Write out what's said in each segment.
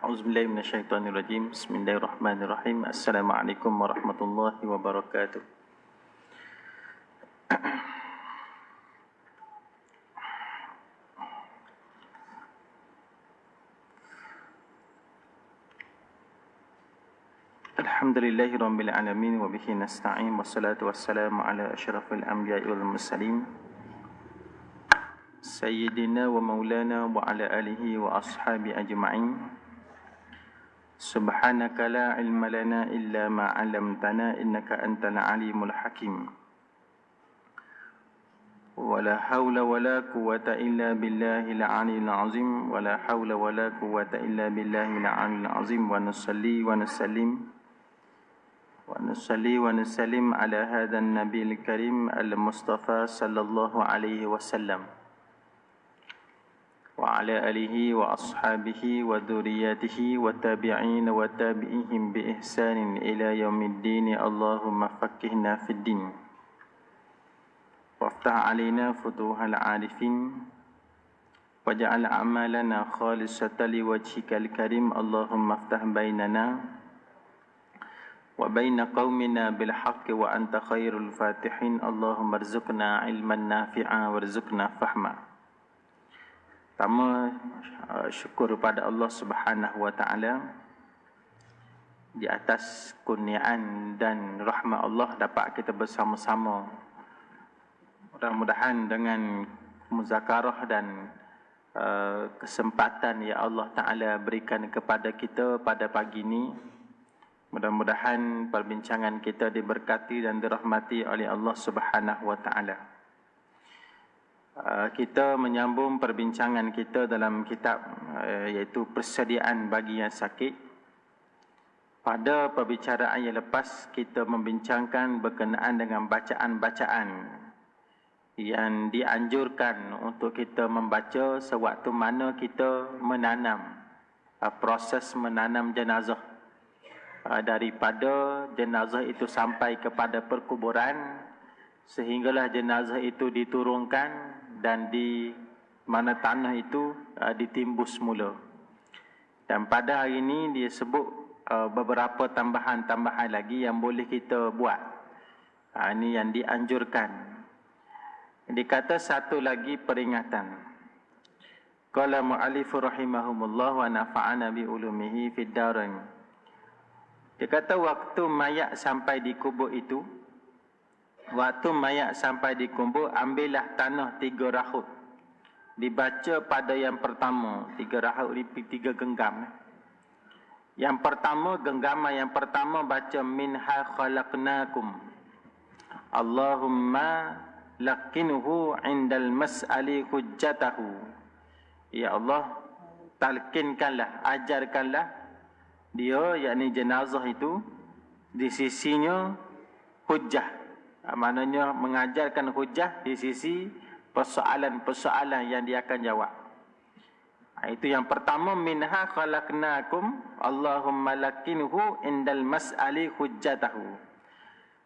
A'udzubillahi minasyaitonirrajim. Bismillahirrahmanirrahim. Assalamualaikum warahmatullahi wabarakatuh. Alhamdulillahirabbil alamin wa bihi nasta'in wassalatu wassalamu ala asyrafil anbiya'i wal mursalin sayyidina wa maulana wa ala alihi wa ashabi ajma'in. Subhanaka la ilma lana illa ma 'allamtana innaka antal alimul hakim. Wala haula wala quwwata illa billahil aliyil azim. Wala haula wala quwwata illa billahil aliyil azim. Wa nusalli wa nusallim ala hadzal nabiyil karim al-mustafa sallallahu alaihi wasallam wa ala alihi wa ashabihi wa dzurriyyatihi wa tabi'in wa tabi'ihim bi ihsanin ila yaumiddin. Allahumma faqqihna fid din waftah alaina futuhal arifin waj'al a'malana khalisatan liwajhikal karim. Allahumma aftah bainana wa baina qaumina bil haqqi wa anta khairul fatihin. Allahumma arzuqna ilman nafi'a warzuqna fahma. Pertama, syukur pada Allah Subhanahu wa taala di atas kurniaan dan rahmat Allah dapat kita bersama-sama. Mudah-mudahan dengan muzakarah dan kesempatan yang Allah Taala berikan kepada kita pada pagi ini, mudah-mudahan perbincangan kita diberkati dan dirahmati oleh Allah Subhanahu wa taala. Kita menyambung perbincangan kita dalam kitab iaitu Persediaan bagi yang sakit. Pada perbicaraan yang lepas kita membincangkan berkenaan dengan bacaan-bacaan yang dianjurkan untuk kita membaca sewaktu mana kita menanam, proses menanam jenazah. Daripada jenazah itu sampai kepada perkuburan sehinggalah jenazah itu diturunkan dan di mana tanah itu ditimbus semula. Dan pada hari ini dia sebut beberapa tambahan-tambahan lagi yang boleh kita buat. Ini yang dianjurkan. Dikata satu lagi peringatan. Qala mu'allifu rahimahumullah wa nafa'ana bi ulumihi fid darain. Dia kata waktu mayat sampai di kubur itu, ambillah tanah 3 rahut. Dibaca pada yang pertama, 3 rahut ni 3 genggam. Yang pertama, genggaman yang pertama baca minha khalaqnakum. Allahumma lakinhu indal mas'ali hujjatahu. Ya Allah, talkinkanlah, ajarkanlah dia, yakni jenazah itu, di sisinya hujjah. Maknanya mengajarkan hujjah di sisi persoalan-persoalan yang dia akan jawab. Itu yang pertama, minha khalaqnakum Allahumma lakinhu indal mas'ali hujjatahu.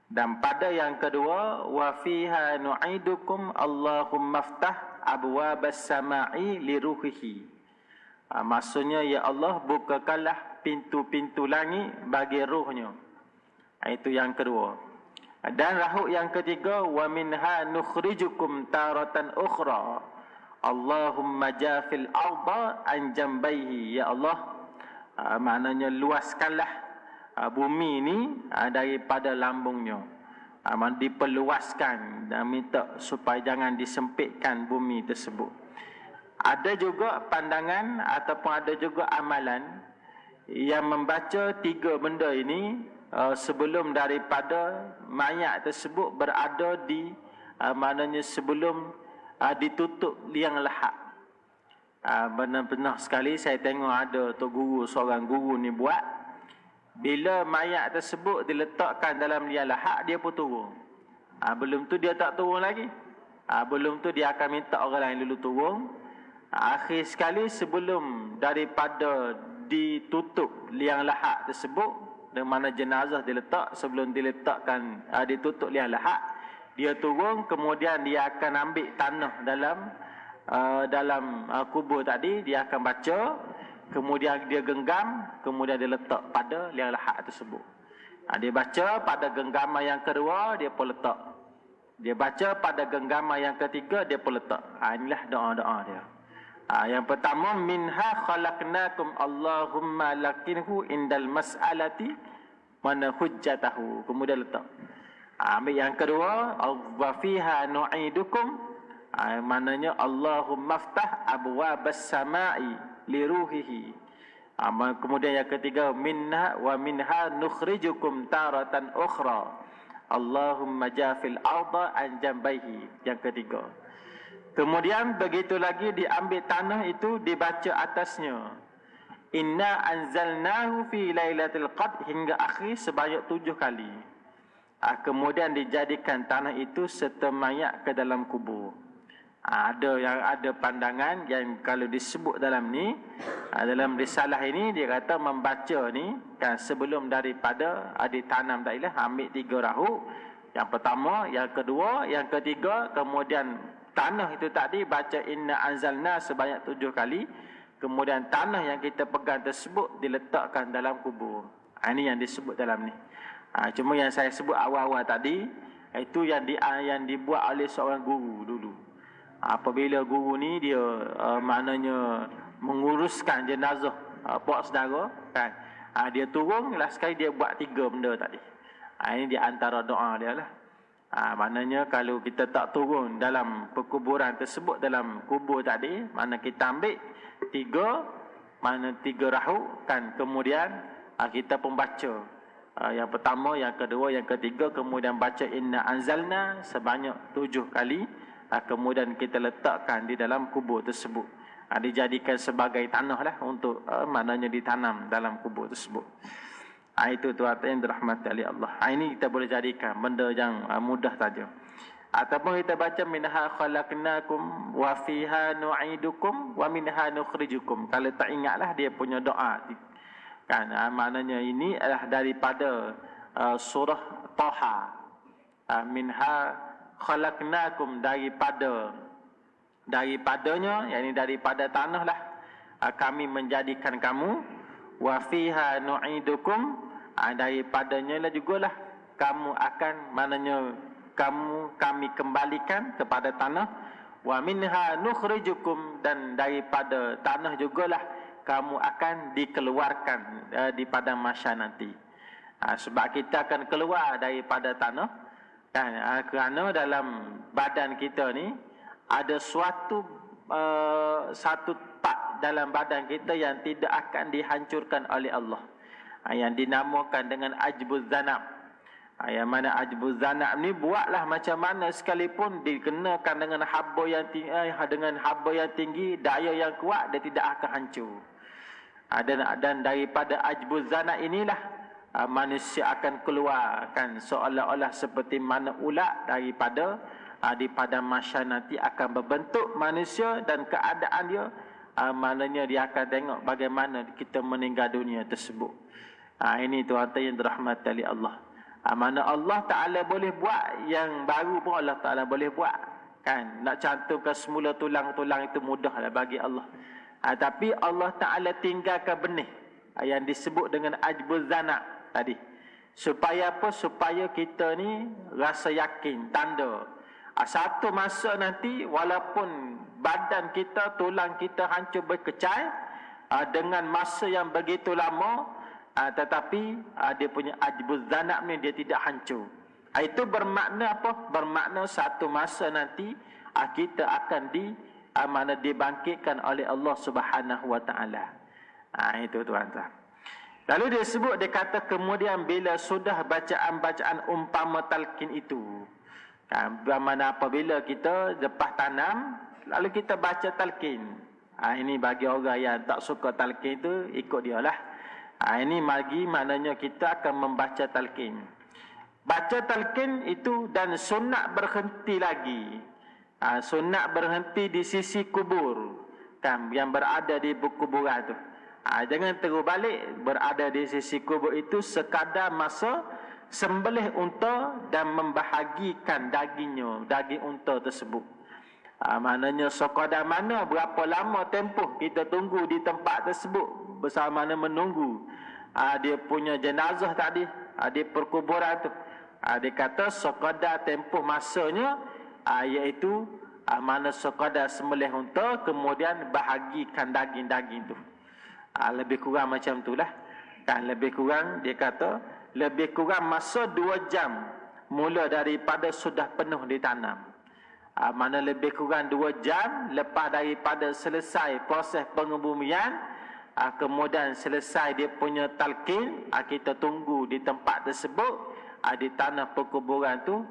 Dan pada yang kedua, wa fiha nu'idukum Allahumma aftah abwabas sama'i liruhihi. Maksudnya, ya Allah, bukakanlah pintu-pintu langit bagi ruhnya. Itu yang kedua. Dan rahut yang ketiga, wa minha nukhrijukum taratan ukhra Allahumma jafil arda an jambaihi. Ya Allah, maknanya luaskanlah bumi ini daripada lambungnya. Diperluaskan dan minta supaya jangan disempitkan bumi tersebut. Ada juga pandangan ataupun ada juga amalan yang membaca 3 benda ini sebelum daripada mayat tersebut berada di maknanya sebelum ditutup liang lahat. Benar-benar sekali saya tengok ada seorang guru ni buat, bila mayat tersebut diletakkan dalam liang lahat, dia pun turun. Belum tu dia tak turun lagi. Belum tu dia akan minta orang lain dulu turun. Akhir sekali sebelum daripada ditutup liang lahat tersebut, di mana jenazah diletak, sebelum diletakkan ditutup liang lahat, dia turun, kemudian dia akan ambil tanah dalam kubur tadi, dia akan baca kemudian dia genggam, kemudian dia letak pada liang lahat tersebut. Dia baca pada genggaman yang kedua, dia pun letak. Dia baca pada genggaman yang ketiga, dia pun letak. Inilah doa-doa dia. Yang pertama, minha khalaqnakum Allahumma lakinhu indal mas'alati mana hujjatahu. Kemudian letak. Ambil yang kedua, wa fiha nu'idukum. Maknanya Allahumma ftah abwabas sama'i li ruhihi. Kemudian yang ketiga, minha wa minha nukhrijukum taratan ukhra. Allahumma jafil arda an jambaihi. Yang ketiga. Kemudian begitu lagi diambil tanah itu, dibaca atasnya. Inna anzalnahu fi lailatul qadr hingga akhir sebanyak 7 kali. Kemudian dijadikan tanah itu serta mayat ke dalam kubur. Ada pandangan yang kalau disebut dalam ni, dalam risalah ini dia kata membaca ni kan sebelum daripada ditanam tadi lah, ambil 3 rahu. Yang pertama, yang kedua, yang ketiga, kemudian tanah itu tadi baca inna anzalna sebanyak 7 kali. Kemudian tanah yang kita pegang tersebut diletakkan dalam kubur. Ini yang disebut dalam ni. Cuma yang saya sebut awal-awal tadi, itu yang dibuat oleh seorang guru dulu. Apabila guru ni dia maknanya menguruskan jenazah puak saudara kan, dia turun last sekali dia buat 3 benda tadi. Ini di antara doa dia lah. Maknanya kalau kita tak turun dalam perkuburan tersebut, dalam kubur tadi, mana kita ambil 3 rahu kan, kemudian kita pun baca yang pertama, yang kedua, yang ketiga, kemudian baca inna anzalna sebanyak 7 kali. Kemudian kita letakkan di dalam kubur tersebut. Dijadikan sebagai tanah lah untuk maknanya ditanam dalam kubur tersebut. Itu tuan-tuan yang dirahmati oleh Allah. Ini kita boleh jadikan benda yang mudah saja. Ataupun kita baca minha khalaqnakum wa fiha nu'idukum wa minha nukhrijukum. Kalau tak ingatlah dia punya doa kan, maknanya ini adalah daripada surah Taha. Minha khalaqnakum, daripadanya, yakni daripada tanah lah kami menjadikan kamu. Wa fiha nu'idukum, daripadanya lah jugalah kamu akan, maknanya kami kembalikan kepada tanah. Wa minha nukhrijukum, dan daripada tanah jugalah kamu akan dikeluarkan di padang mahsyar nanti. Sebab kita akan keluar daripada tanah kan, kerana dalam badan kita ni ada satu part dalam badan kita yang tidak akan dihancurkan oleh Allah, yang dinamakan dengan ajbuz zanab. Yang mana ajbuz zanab ni buatlah macam mana sekalipun dikenakan dengan haba yang tinggi, daya yang kuat, dia tidak akan hancur. Dan daripada ajbuz zanab inilah manusia akan keluarkan seolah-olah seperti mana ulat daripada di padang mahsyar nanti akan berbentuk manusia, dan keadaan dia maknanya dia akan tengok bagaimana kita meninggal dunia tersebut. Ini tuan-tuan yang dirahmati oleh Allah. Mana Allah Ta'ala boleh buat yang baru pun Allah Ta'ala boleh buat kan. Nak cantumkan semula tulang-tulang itu mudahlah bagi Allah. Tapi Allah Ta'ala tinggalkan benih yang disebut dengan ajbuz zanab tadi. Supaya apa? Supaya kita ni rasa yakin, tanda. Satu masa nanti walaupun badan kita, tulang kita hancur berkecai dengan masa yang begitu lama, tetapi dia punya ajbuz zanab ni dia tidak hancur. Itu bermakna apa? Bermakna satu masa nanti kita akan dibangkitkan oleh Allah Subhanahu wa taala. Itu tuan-tuan. Lalu dia sebut, dia kata kemudian bila sudah bacaan-bacaan umpama talqin itu, mana apabila kita lepas tanam lalu kita baca talqin. Ini bagi orang yang tak suka talqin itu, ikut dia lah. Ini bagi maknanya kita akan membaca talqin. Baca talqin itu, dan sunat berhenti lagi. Sunat berhenti di sisi kubur kan, yang berada di kuburan tu. Jangan terus balik, berada di sisi kubur itu sekadar masa sembelih unta dan membahagikan dagingnya, daging unta tersebut. Maknanya sekadar mana, berapa lama tempoh kita tunggu di tempat tersebut, bersama mana menunggu dia punya jenazah tadi di perkuburan tu. Dia kata sekadar tempoh masanya iaitu mana sekadar sembelih unta kemudian bahagikan daging-daging tu. Lebih kurang macam itulah. Kan lebih kurang dia kata lebih kurang masa 2 jam mula daripada sudah penuh ditanam. Mana lebih kurang 2 jam lepas daripada selesai proses pengebumian, kemudian selesai dia punya talqin, kita tunggu di tempat tersebut di tanah perkuburan tu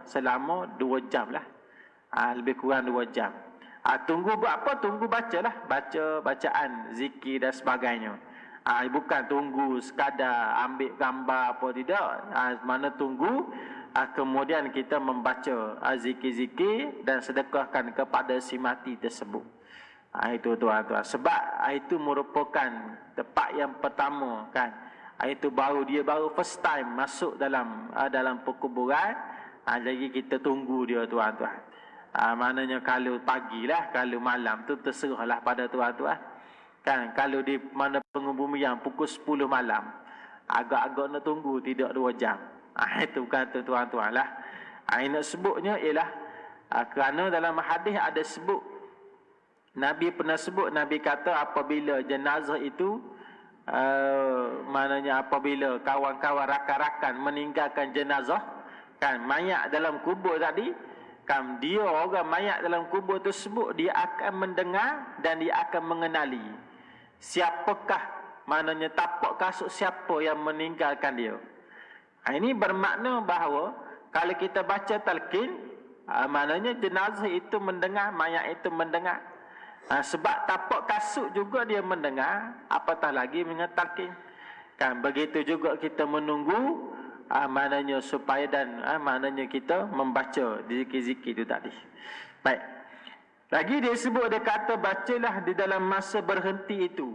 selama 2 jam lah. Lebih kurang 2 jam. Tunggu buat apa? Tunggu bacalah, baca bacaan zikir dan sebagainya. Bukan tunggu sekadar ambil gambar apa tidak. Mana tunggu kemudian kita membaca zikir-zikir dan sedekahkan kepada si mati tersebut. Itu tuan-tuan. Sebab itu merupakan tempat yang pertama kan. Itu dia baru first time masuk dalam perkuburan. Jadi kita tunggu dia tuan-tuan. Maknanya kalau pagilah, kalau malam tu terserahlah pada tuan-tuan. Kan kalau di mana pengebumian pukul 10 malam, agak-agak nak tunggu tidak 2 jam. Itu kata tuan-tuan lah. Nak sebutnya ialah kerana dalam hadis ada sebut, Nabi pernah sebut, Nabi kata apabila jenazah itu maknanya apabila kawan-kawan rakan-rakan meninggalkan jenazah, kan mayat dalam kubur tadi, kan dia orang mayat dalam kubur tersebut dia akan mendengar dan dia akan mengenali siapakah, maknanya tapak kasut siapa yang meninggalkan dia. Ini bermakna bahawa kalau kita baca talqin, maknanya jenazah itu mendengar, mayat itu mendengar. Sebab tapak kasut juga dia mendengar, apatah lagi mengenai talqin. Kan begitu juga kita menunggu, maknanya supaya dan maknanya kita membaca zikir-zikir itu tadi. Baik. Lagi dia sebut, dia kata bacalah di dalam masa berhenti itu.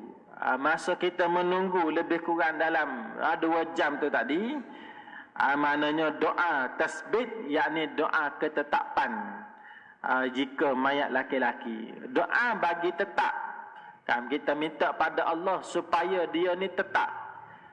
Masa kita menunggu lebih kurang dalam 2 jam tu tadi, maknanya doa tasbih, yakni doa ketetapan. Jika mayat laki-laki, doa bagi tetap. Kan kita minta pada Allah supaya dia ni tetap.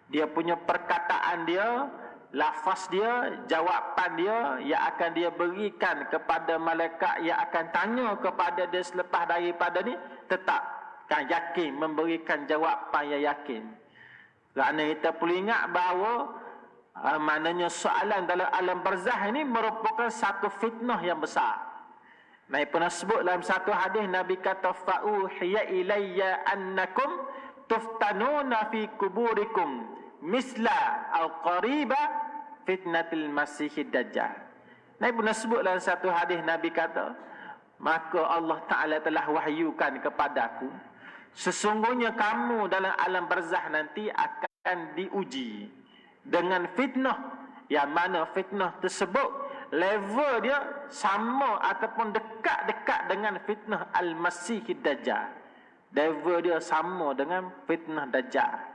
Dia punya perkataan dia, lafaz dia, jawapan dia yang akan dia berikan kepada malaikat yang akan tanya kepada dia selepas daripada ni, tetap kan yakin memberikan jawapan yang yakin. Kerana kita perlu ingat bahawa maknanya soalan dalam alam barzah ini merupakan satu fitnah yang besar. Nabi pernah sebut dalam satu hadis, Nabi kata fa'uhiya ilayya annakum tuftanuna fi kuburikum misla al-qariba fitnatil masihid dajjal. Nabi pernah sebut dalam satu hadis, Nabi kata, maka Allah Ta'ala telah wahyukan kepadaku, sesungguhnya kamu dalam alam barzah nanti akan diuji dengan fitnah, yang mana fitnah tersebut level dia sama ataupun dekat-dekat dengan fitnah al-masihid dajjal. Level dia sama dengan fitnah dajjal.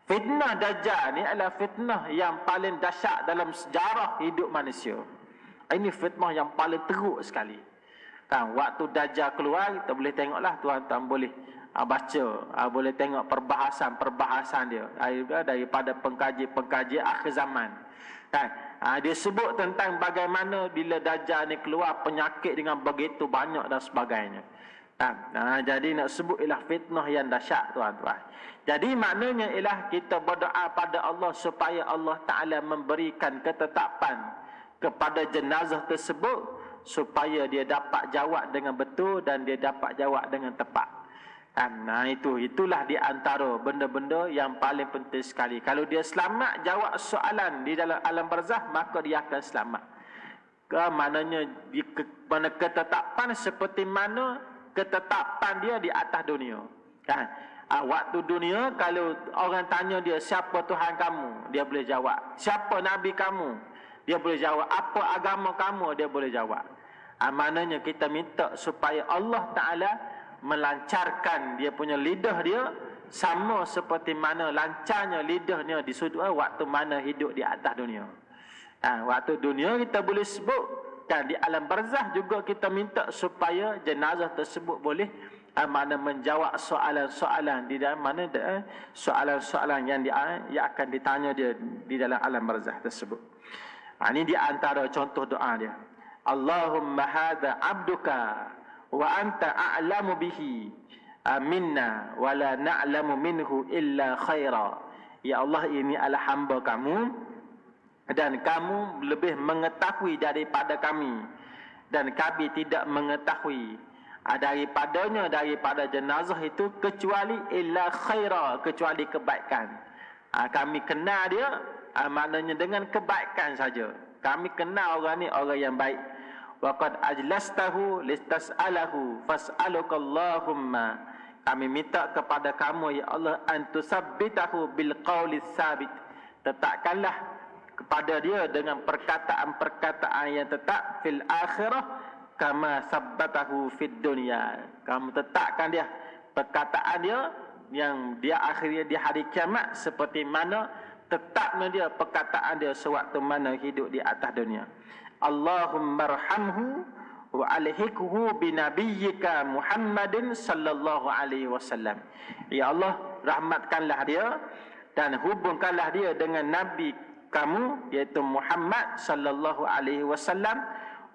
Fitnah Dajjal ni adalah fitnah yang paling dahsyat dalam sejarah hidup manusia. Ini fitnah yang paling teruk sekali. Kan waktu Dajjal keluar, kita boleh tengoklah, tuan-tuan boleh baca, boleh tengok perbahasan dia daripada pengkaji akhir zaman. Kan dia sebut tentang bagaimana bila Dajjal ni keluar, penyakit dengan begitu banyak dan sebagainya. Jadi nak sebut ialah fitnah yang dahsyat tuan-tuan. Jadi maknanya ialah kita berdoa pada Allah supaya Allah Ta'ala memberikan ketetapan kepada jenazah tersebut supaya dia dapat jawab dengan betul dan dia dapat jawab dengan tepat. Itulah di antara benda-benda yang paling penting sekali. Kalau dia selamat jawab soalan di dalam alam barzah, maka dia akan selamat. Maknanya mana ketetapan seperti mana ketetapan dia di atas dunia. Kan? Waktu dunia, kalau orang tanya dia siapa Tuhan kamu, dia boleh jawab. Siapa Nabi kamu, dia boleh jawab. Apa agama kamu, dia boleh jawab. Maknanya kita minta supaya Allah Ta'ala melancarkan dia punya lidah dia sama seperti mana lancarnya lidahnya di sudut waktu mana hidup di atas dunia. Waktu dunia kita boleh sebut, dan di alam barzah juga kita minta supaya jenazah tersebut boleh mana menjawab soalan-soalan di dalam mana soalan-soalan yang akan ditanya dia di dalam alam barzakh tersebut. Ini di antara contoh doa dia. Allahumma hadza abduka wa anta a'lamu bihi minna wa la na'lamu minhu illa khaira. Ya Allah, ini adalah hamba kamu dan kamu lebih mengetahui daripada kami, dan kami tidak mengetahui daripada jenazah itu kecuali illa khaira, kecuali kebaikan. Kami kenal dia maknanya dengan kebaikan saja. Kami kenal orang ni orang yang baik. Waqad ajlastahu listas'alahu fas'alukallahumma. Kami minta kepada kamu ya Allah antusabbitahu bil qawli tsabit. Tetapkanlah kepada dia dengan perkataan-perkataan yang tetap fil akhirah kama sabbatahu fid dunya. Kamu tetapkan dia perkataan dia yang dia akhirnya di hari kiamat seperti mana tetapnya dia perkataan dia sewaktu mana hidup di atas dunia. Allahumma arhamhu wa alhiqhu bi nabiyyika Muhammadin sallallahu alaihi wasallam. Ya Allah, rahmatkanlah dia dan hubungkanlah dia dengan nabi kamu yaitu Muhammad sallallahu alaihi wasallam,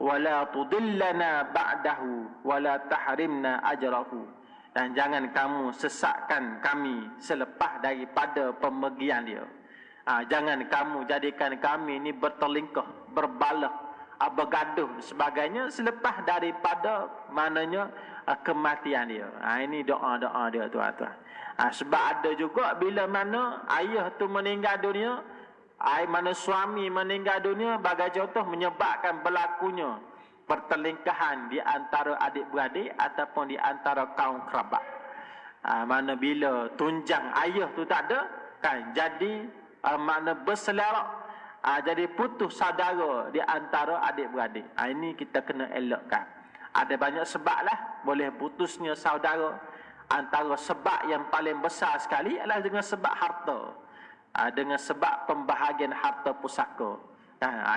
wala tudillana ba'dahu wala tahrimna ajrahu. Dan jangan kamu sesatkan kami selepas daripada pemergian dia. Jangan kamu jadikan kami ini bertelingkah, berbalah, bergaduh sebagainya selepas daripada mananya kematian dia. Ini doa-doa dia tuan-tuan. Sebab ada juga bila mana ayah tu meninggal dunia, mana suami meninggal dunia, bagai contoh menyebabkan berlakunya pertelingkahan di antara adik-beradik ataupun di antara kaum kerabat. Mana bila tunjang ayah tu tak ada, kan jadi mana berselerak, jadi putus saudara di antara adik-beradik. Ini kita kena elakkan. Ada banyak sebab lah boleh putusnya saudara. Antara sebab yang paling besar sekali adalah dengan sebab harta. Dengan sebab pembahagian harta pusaka.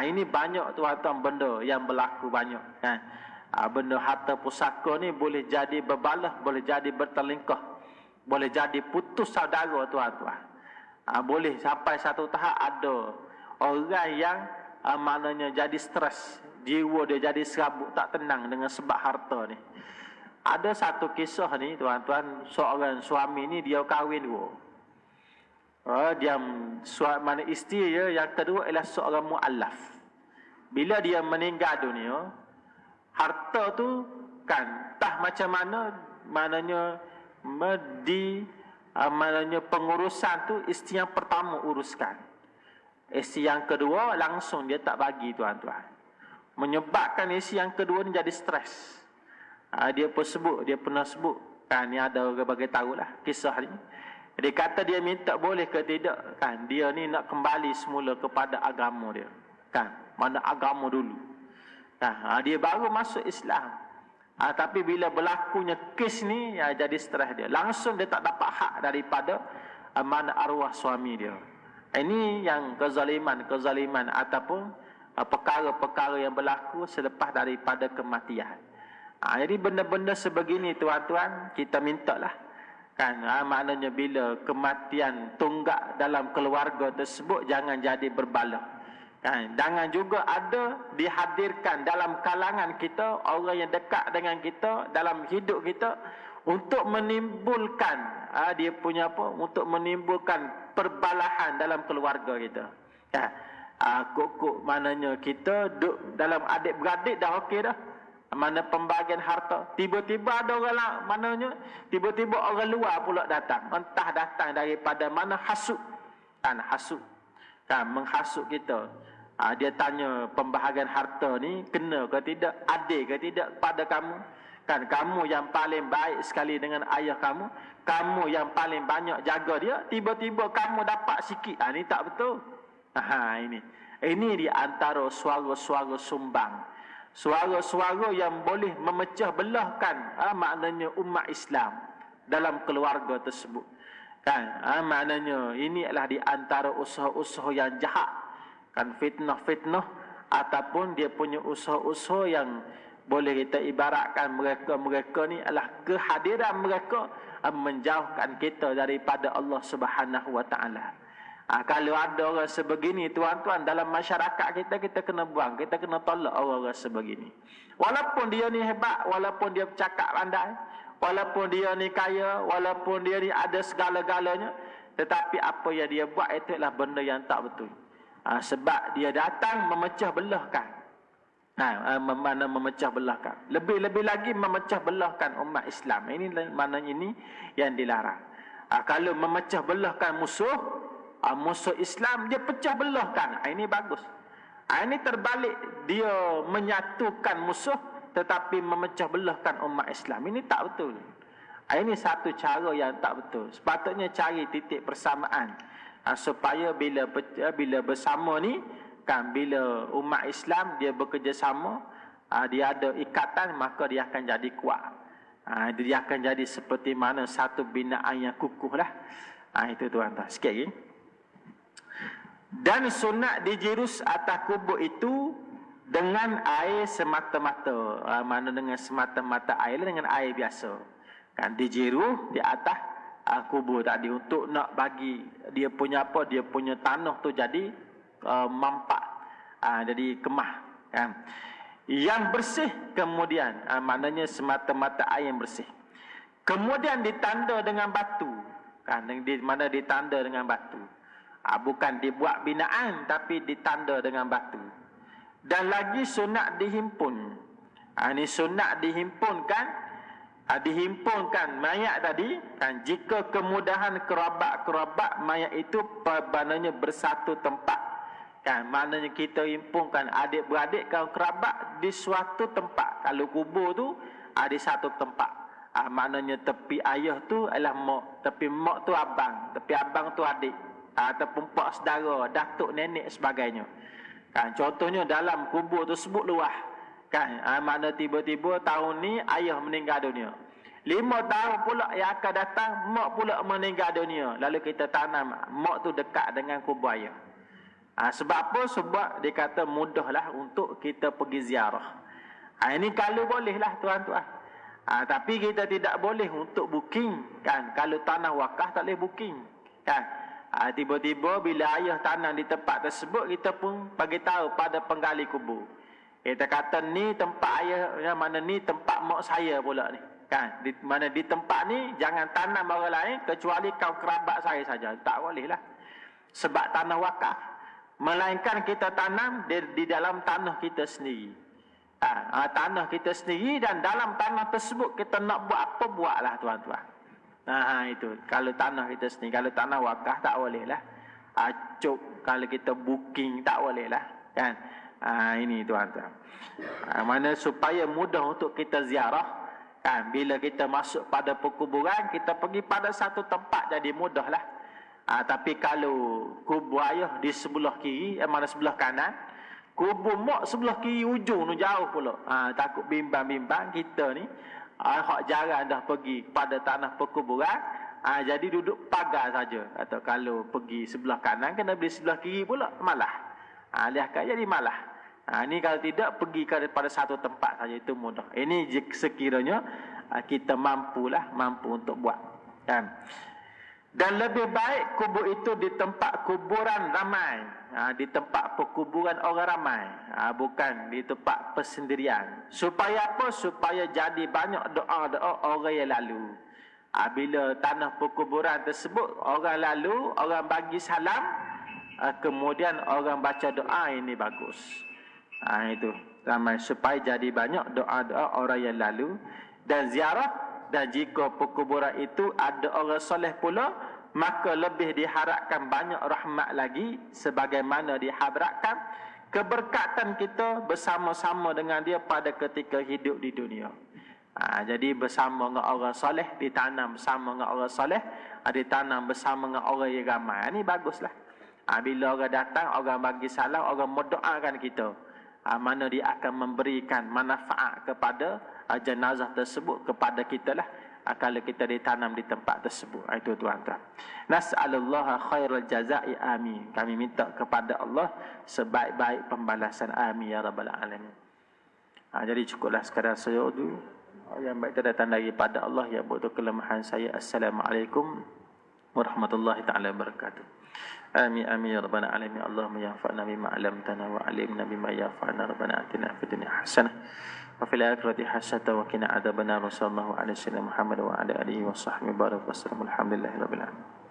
Ini banyak tuan-tuan benda yang berlaku banyak. Benda harta pusaka ni boleh jadi berbalah, boleh jadi bertelingkah, boleh jadi putus saudara tuan-tuan. Boleh sampai satu tahap ada orang yang maknanya jadi stres, jiwa dia jadi serabut, tak tenang dengan sebab harta ni. Ada satu kisah ni tuan-tuan, seorang suami ni dia kahwin dua. Dia mana isteri dia yang kedua ialah seorang mu'allaf. Bila dia meninggal dunia, harta tu kan entah macam mana mananya mananya pengurusan tu isteri yang pertama uruskan. Isteri yang kedua langsung dia tak bagi tuan-tuan. Menyebabkan isteri yang kedua ni jadi stres. Dia pernah sebut kan, ni ada orang bagi tahulah kisah ni. Dia kata dia minta boleh ke tidak, kan dia ni nak kembali semula kepada agama dia, kan mana agama dulu. Dia baru masuk Islam, tapi bila berlakunya kes ni jadi stres dia. Langsung dia tak dapat hak daripada mana arwah suami dia. Ini yang kezaliman ataupun perkara-perkara yang berlaku selepas daripada kematian. Jadi benda-benda sebegini tuan-tuan kita mintalah, kan maknanya bila kematian tunggak dalam keluarga tersebut jangan jadi berbalah, kan jangan juga ada dihadirkan dalam kalangan kita orang yang dekat dengan kita dalam hidup kita untuk menimbulkan dia punya untuk menimbulkan perbalahan dalam keluarga kita. Kok maknanya kita duduk dalam adik-beradik dah okey dah, mana pembahagian harta, tiba-tiba ada orang lah, maknanya tiba-tiba orang luar pula datang, entah datang daripada mana, hasut kan menghasut kita. Dia tanya pembahagian harta ni kena ke tidak, adil ke tidak pada kamu, kan kamu yang paling baik sekali dengan ayah kamu, kamu yang paling banyak jaga dia, tiba-tiba kamu dapat sikit. Ni tak betul. Ini di antara suara-suara sumbang, suara-suara yang boleh memecah belahkan maknanya umat Islam dalam keluarga tersebut, kan maknanya ini adalah di antara usaha-usaha yang jahat, kan fitnah-fitnah ataupun dia punya usaha-usaha yang Boleh kita ibaratkan mereka ni adalah kehadiran mereka menjauhkan kita daripada Allah Subhanahu Wa Taala. Kalau ada orang sebegini, tuan-tuan, dalam masyarakat kita, kita kena buang, kita kena tolak orang-orang sebegini. Walaupun dia ni hebat, walaupun dia bercakap pandai, walaupun dia ni kaya, walaupun dia ni ada segala-galanya, tetapi apa yang dia buat itu adalah benda yang tak betul. Sebab dia datang memecah belahkan. Mana memecah belahkan. Lebih-lebih lagi memecah belahkan umat Islam. Ini maknanya ini yang dilarang. Kalau memecah belahkan musuh Islam, dia pecah belahkan. Ini bagus. Ini terbalik, dia menyatukan musuh tetapi memecah belahkan umat Islam. Ini tak betul. Ini satu cara yang tak betul. Sepatutnya cari titik persamaan, supaya bila bersama ni, kan, bila umat Islam dia bekerjasama, dia ada ikatan, maka dia akan jadi kuat. Dia akan jadi seperti mana satu binaan yang kukuh lah. Itu tuan-tuan. Sikit lagi. Dan sunat dijirus atas kubur itu dengan air semata-mata. Mana dengan semata-mata air, dengan air biasa. Kan, dijiru di atas kubur tadi untuk nak bagi dia punya apa, dia punya tanah tu jadi mampak, jadi kemah, kan. Yang bersih kemudian, maknanya semata-mata air yang bersih. Kemudian ditanda dengan batu, kan, di mana ditanda dengan batu. Bukan dibuat binaan, tapi ditanda dengan batu. Dan lagi sunat dihimpun. Ini sunat dihimpunkan, dihimpunkan mayat tadi, kan, jika kemudahan kerabat mayat itu maknanya bersatu tempat, kan, maknanya kita himpunkan adik-beradik kaum kerabat di suatu tempat. Kalau kubur tu di satu tempat, maknanya tepi ayah tu adalah mak, tepi mak tu abang, tepi abang tu adik, ataupun pak saudara, datuk, nenek sebagainya, kan. Contohnya dalam kubur tersebut luah, kan, mana tiba-tiba tahun ni ayah meninggal dunia, 5 tahun pula yang akan datang mak pula meninggal dunia, lalu kita tanam mak tu dekat dengan kubur ayah. Sebab apa? Sebab dia kata mudahlah untuk kita pergi ziarah. Ini kalau boleh lah tuan-tuan. Tapi kita tidak boleh untuk booking, kan. Kalau tanah wakaf tak boleh booking, kan. Tiba-tiba bila ayah tanam di tempat tersebut, kita pun bagi tahu pada penggali kubur. Kita kata ni tempat ayah, yang mana ni tempat mak saya pula ni, kan. Di mana di tempat ni jangan tanam orang lain kecuali kaum kerabat saya saja. Tak boleh lah. Sebab tanah wakaf. Melainkan kita tanam di dalam tanah kita sendiri. Tanah kita sendiri, dan dalam tanah tersebut kita nak buat apa, buatlah tuan-tuan. Itu kalau tanah kita sendiri. Kalau tanah wakaf tak boleh lah. Cuk, kalau kita booking tak boleh lah, kan. Ini tuan-tuan, mana supaya mudah untuk kita ziarah, kan. Bila kita masuk pada perkuburan, kita pergi pada satu tempat, jadi mudah lah. Tapi kalau kubur ayah di sebelah kiri, mana sebelah kanan, kubur mak sebelah kiri ujung tu jauh pula, takut bimbang-bimbang kita ni, hak jarang dah pergi pada tanah perkuburan, jadi duduk pagar saja. Atau kalau pergi sebelah kanan, kena beli sebelah kiri pula, malah. Lihat jadi malah. Ini kalau tidak, pergi pada satu tempat saja, itu mudah. Ini sekiranya kita mampu untuk buat, kan. Dan lebih baik kubur itu di tempat kuburan ramai, di tempat perkuburan orang ramai, bukan di tempat persendirian. Supaya apa? Supaya jadi banyak doa-doa orang yang lalu. Bila tanah perkuburan tersebut, orang lalu, orang bagi salam, kemudian orang baca doa, ini bagus. Itu ramai, supaya jadi banyak doa-doa orang yang lalu. Dan ziarah, dan jika perkuburan itu ada orang soleh pula, maka lebih diharapkan banyak rahmat lagi, sebagaimana diharapkan keberkatan kita bersama-sama dengan dia pada ketika hidup di dunia. Jadi bersama dengan orang soleh, ditanam bersama dengan orang soleh, ditanam bersama dengan orang yang ramai. Ini baguslah. Bila orang datang, orang bagi salam, orang mendoakan kita, mana dia akan memberikan manfaat kepada jenazah tersebut, kepada kita lah, kalau kita ditanam di tempat tersebut. Itu tuan-tuan. Nas'alullaha khairal jazai, amin. Kami minta kepada Allah sebaik-baik pembalasan, amin ya rabbal alamin. Jadi cukuplah sekadar saya tu. Yang baik itu datang daripada Allah, yang buruk itu kelemahan saya. Assalamualaikum warahmatullahi taala wabarakatuh. Amin amin ya rabbal alamin. Allahumma yanfa'na bima 'allamtana wa 'allimna bima yanfa'una. Rabbana atina fid dunya hasanah wa fil akhirati hasanah wa qina adzabannar. Sallallahu alaihi wasallam Muhammad wa ala alihi wa sahbihi barik wasallam. Alhamdulillahirabbil alamin.